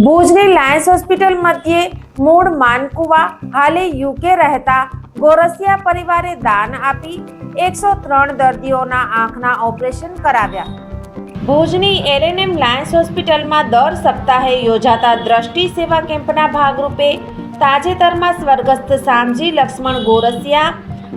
ભુજની Lions hospital મધ્યે મૂળ માનકુવા હાલે યુકે રહેતા ગોરસિયા પરિવારે દાન આપી 103 દર્દીઓના આંખના ઓપરેશન કરાવ્યા. ભુજની એલએનએમ લાયન્સ હોસ્પિટલમાં દર સપ્તાહે યોજાતા દ્રષ્ટિ સેવા કેમ્પના ભાગરૂપે તાજેતરમાં સ્વર્ગસ્થ શામજી લક્ષ્મણ ગોરસિયા,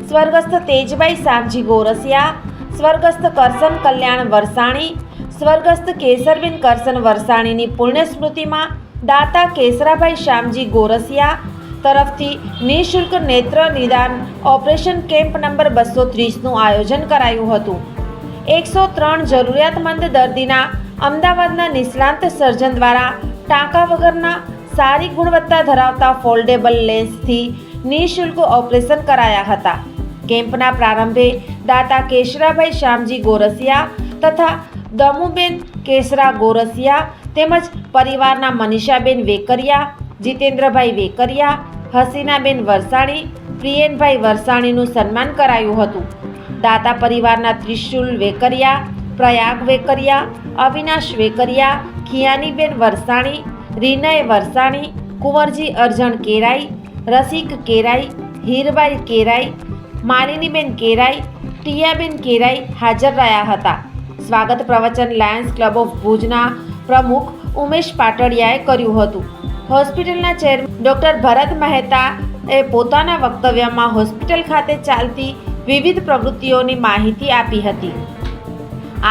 સ્વર્ગસ્થ તેજભાઈ શામજી ગોરસિયા, સ્વર્ગસ્થ કરસન કલ્યાણ વરસાણી, સ્વર્ગસ્થ કેસરબેન કરસન વરસાણીની પુણ્ય સ્મૃતિમાં દાતા કેસરાભાઈ શામજી ગોરસિયા તરફથી નિઃશુલ્ક નેત્ર નિદાન ઓપરેશન કેમ્પ નંબર 230નું આયોજન કરાયું હતું. 103 જરૂરિયાતમંદ દર્દીના અમદાવાદના નિષ્ણાંત સર્જન દ્વારા ટાંકા વગરના સારી ગુણવત્તા ધરાવતા ફોલ્ડેબલ લેન્સથી નિઃશુલ્ક ઓપરેશન કરાયા હતા. કેમ્પના પ્રારંભે દાતા કેશરાભાઈ શામજી ગોરસિયા તથા દમુબેન કેસરા ગોરસિયા તેમજ પરિવારના મનીષાબેન વેકરિયા, જીતેન્દ્રભાઈ વેકરિયા, હસીનાબેન વરસાણી, પ્રિયનભાઈ વરસાણીનું સન્માન કરાયું હતું. દાતા પરિવારના ત્રિશુલ વેકરિયા, પ્રયાગ વેકરિયા, અવિનાશ વેકરિયા, ખિયાનીબેન વરસાણી, રીનય વરસાણી, કુંવરજી અરજણ કેરાઈ, રસિક કેરાઈ, હીરબાઈ કેરાઈ, માલિનીબેન કેરાઈ, ટીયાબેન કેરાઈ હાજર રહ્યા હતા. સ્વાગત પ્રવચન લાયન્સ ક્લબ ઓફ ભુજના પ્રમુખ ઉમેશ પાટડિયાએ કર્યું હતું. હોસ્પિટલના ચેરમેન ડૉક્ટર ભરત મહેતાએ પોતાના વક્તવ્યમાં હોસ્પિટલ ખાતે ચાલતી વિવિધ પ્રવૃત્તિઓની માહિતી આપી હતી.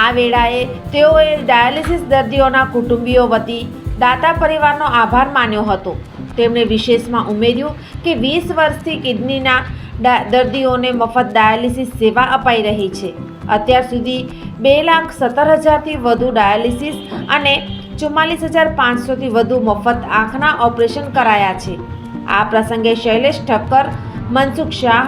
આ વેળાએ તેઓએ ડાયાલિસિસ દર્દીઓના કુટુંબીઓ વતી દાતા પરિવારનો આભાર માન્યો હતો. તેમણે વિશેષમાં ઉમેર્યું કે 20 વર્ષથી કિડનીના દર્દીઓને મફત ડાયાલિસિસ સેવા અપાઈ રહી છે. અત્યાર સુધી 2,17,000થી વધુ ડાયાલિસિસ અને 44,500થી વધુ મફત આંખના ઓપરેશન કરાયા છે. આ પ્રસંગે શૈલેષ ઠક્કર, મનસુખ શાહ,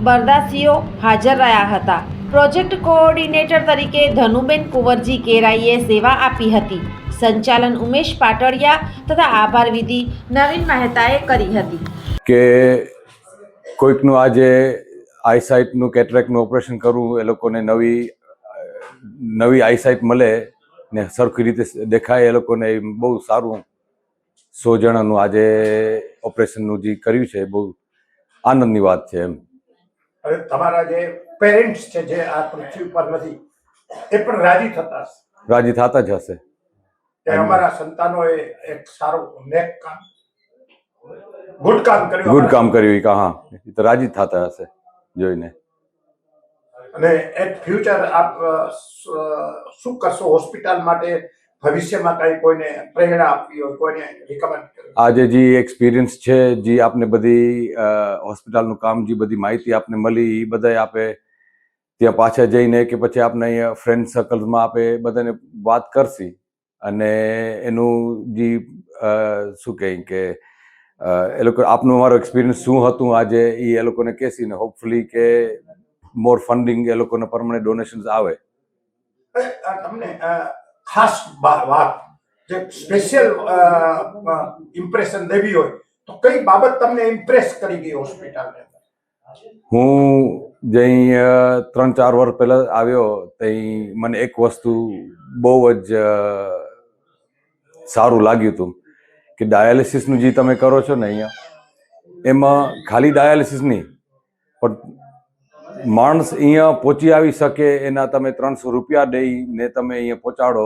બરદાસીઓ હાજર રહ્યા હતા. પ્રોજેક્ટ કોઓર્ડિનેટર તરીકે ધનુબેન કુંવરજી કેરાઈએ સેવા આપી હતી. સંચાલન ઉમેશ પાટડિયા તથા આભાર વિધિ નવીન મહેતાએ કરી હતી. કે કોઈકનું આજે આઈસાઇટનું કેટરેક્ટનું ઓપરેશન કરવું, એ લોકોને નવી આઈસાઇટ મળે ને સરખી રીતે દેખાય, એ લોકોને બહુ સારું. 100 જણાનું આજે ઓપરેશનનું જે કર્યું છે બહુ આનંદની વાત છે. એમ હવે તમારા જે પેરેન્ટ્સ છે જે આ પૃથ્વી પર નથી એ પણ રાજી થતા હશે. રાજી થતા જ હશે કે અમારા સંતાનોએ એક સારું નેક કામ, ગુડ કામ કર્યું. હા, એ તો રાજી થતા હશે જોઈને. અને એટ ફ્યુચર આપ શું કરશો હોસ્પિટલ માટે? ભવિષ્યમાં કઈ કોઈને પ્રેરણા આપવી હોય, કોઈને રિકમેન્ડ કરવી? આજે જે એક્સપિરિયન્સ છે, જે આપને બધી હોસ્પિટલનું કામ, જે બધી માહિતી આપને મળી, એ બધા આપે ત્યાં પાછા જઈને કે પછી આપણે અહીંયા ફ્રેન્ડ સર્કલ્સમાં આપે બધાને વાત કરશી અને એનું જે શું કહે કે એ લોકો આપનું અમારો એક્સપિરિયન્સ શું હતું આજે એ લોકોને કહેશી ને હોપફુલી કે મોર ફંડિંગ એ લોકોને પરમનન્ટ ડોનેશન્સ આવે. તમને ખાસ વાત જે સ્પેશિયલ ઇમ્પ્રેશન દેવી હોય તો કઈ બાબત તમને ઇમ્પ્રેસ કરી ગઈ હોસ્પિટલની અંદર? હું જે 3-4 વર્ષ પહેલા આવ્યો ત્યાં મને એક વસ્તુ બહુ જ સારું લાગ્યું હતું કે ડાયાલિસિસનું જે તમે કરો છો ને અહીંયા, એમાં ખાલી ડાયાલિસિસ નહીં પણ માણસ અહીંયા પહોંચી આવી શકે એના તમે 300 રૂપિયા દઈને તમે અહીંયા પહોંચાડો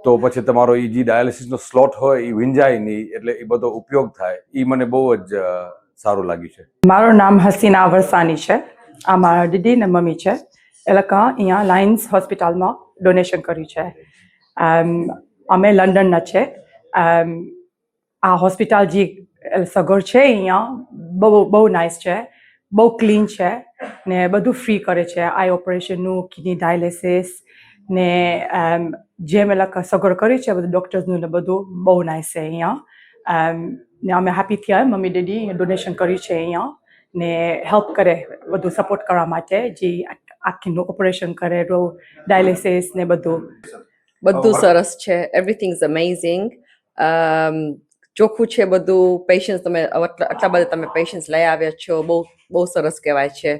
તો પછી તમારો એ જે ડાયાલિસિસનો સ્લોટ હોય એ વિંજાય નહીં, એટલે એ બધો ઉપયોગ થાય. એ મને બહુ જ સારું લાગ્યું છે. મારું નામ હસીના વરસાણી છે. આ મારા દીદી ને મમ્મી છે. એ લોકો અહીંયા લાયન્સ હોસ્પિટલમાં ડોનેશન કર્યું છે. અમે લંડનના છે. આ હોસ્પિટલ જે સગવડ છે અહીંયા બહુ નાઇસ છે, બહુ ક્લીન છે ને બધું ફ્રી કરે છે. આઈ ઓપરેશનનું, કિડની ડાયાલિસિસ ને જેમ એ લોકો સગવડ કરી છે બધું ડૉક્ટર્સનું ને બધું બહુ નાઇસ છે અહીંયા. ને અમે હેપી થયા. મમ્મી ડેડી ડોનેશન કર્યું છે અહીંયા ને હેલ્પ કરે, બધું સપોર્ટ કરવા માટે, જે આખીનું ઓપરેશન કરે, ડાયાલિસિસ ને બધું સરસ છે. Everything is amazing. ચોખ્ખું છે બધું. પેશન્ટ્સ તમે આટલા બધા તમે પેશન્ટ્સ લઈ આવ્યા છો, બહુ સરસ કહેવાય છે.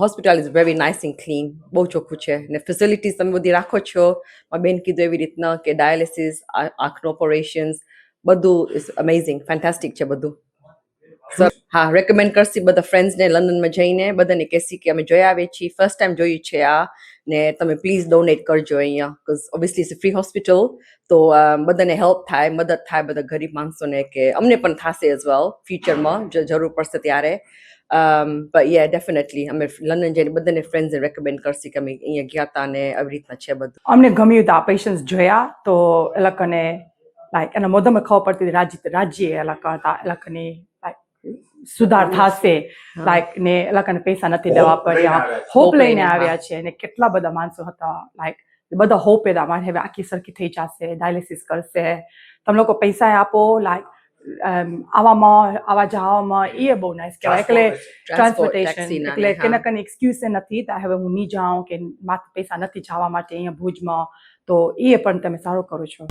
Hospital is very nice and clean. બહુ ચોખ્ખું છે ને ફેસિલિટીઝ તમે બધી રાખો છો. મારી બેન કીધું એવી રીતના કે ડાયાલિસિસ, આંખનું ઓપરેશન્સ, બધું ઇઝ અમેઝિંગ, ફેન્ટાસ્ટિક છે બધું. સર હા, રેકમેન્ડ કરશી બધા ફ્રેન્ડ્સને લંડનમાં જઈને, બધાને કહેશી કે અમે જોઈ આવીએ છીએ, ફર્સ્ટ ટાઈમ જોયું છે આ, ને તમે પ્લીઝ ડોનેટ કરજો અહીંયા, because obviously it's a free hospital, તો બધાને હેલ્પ થાય, મદદ થાય બધા ગરીબ માણસોને, કે અમને પણ થશે એઝ વેલ ફ્યુચરમાં જરૂર પડશે ત્યારે. બટ યા ડેફિનેટલી અમે લંડન જઈને બધાને ફ્રેન્ડ્સને રેકમેન્ડ કરશી કે અમે અહીંયા ગયા હતા ને આવી રીતના છે બધું. અમને ગમ્યું હતું આ પેશન્ટ્સ જોયા તો એ લોકોને લાઈક એના મોઢામાં ખબર પડતી હતી રાજ્ય એ લોકો હતા, એ લોકોની લાઈક સુધાર થશે, લાઈક ને એ લોકોને પૈસા નથી દેવા પડ્યા, હોપ લઈને આવ્યા છે. અને કેટલા બધા માણસો હતા, લાઈક બધા હોપ હતા મારે હવે આખી સરખી થઈ જશે, ડાયાલિસિસ કરશે, તમે લોકો પૈસા આપો, લાઈક આવા જવામાં એ બહુ નાઇસ કહેવાય. એટલે ટ્રાન્સપોર્ટેશન એટલે કે ના કને એક્સક્યુઝ નથી તો હવે હું નહીં જાઉં કે માત્ર પૈસા નથી જવા માટે અહીંયા ભુજમાં, તો એ પણ તમે સારું કરો છો.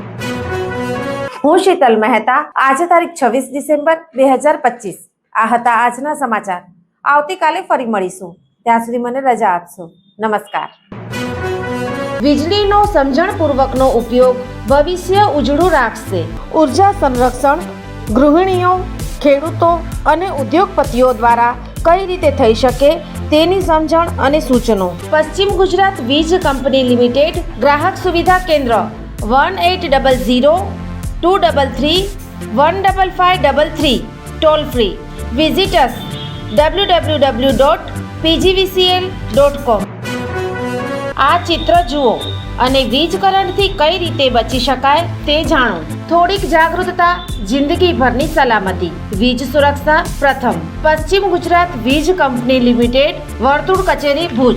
હું શીતલ મહેતા. આજે તારીખ 26 ડિસેમ્બર 2025. આ હતા આજના સમાચાર. આવતીકાલે ફરી મળીશું. ત્યાં સુધી મને રજા આપશો. નમસ્કાર. વીજળીનો સમજણપૂર્વકનો ઉપયોગ ભવિષ્ય ઉજળું રાખશે. ઉર્જા સંરક્ષણ ગૃહિણીઓ, ખેડૂતો અને ઉદ્યોગપતિઓ દ્વારા કઈ રીતે થઈ શકે તેની સમજણ અને સૂચનો. પશ્ચિમ ગુજરાત વીજ કંપની લિમિટેડ ગ્રાહક સુવિધા કેન્દ્ર 1800 233 15533 ટોલ ફ્રી. વિઝિટ અસ www.pgvcl.com. આ ચિત્ર જુઓ અને વીજ કરંટથી કઈ રીતે બચી શકાય તે જાણો. થોડીક જાગૃતતા, જિંદગીભરની સલામતી. વીજ સુરક્ષા પ્રથમ. પશ્ચિમ ગુજરાત વીજ કંપની લિમિટેડ, વર્તુળ કચેરી, ભુજ.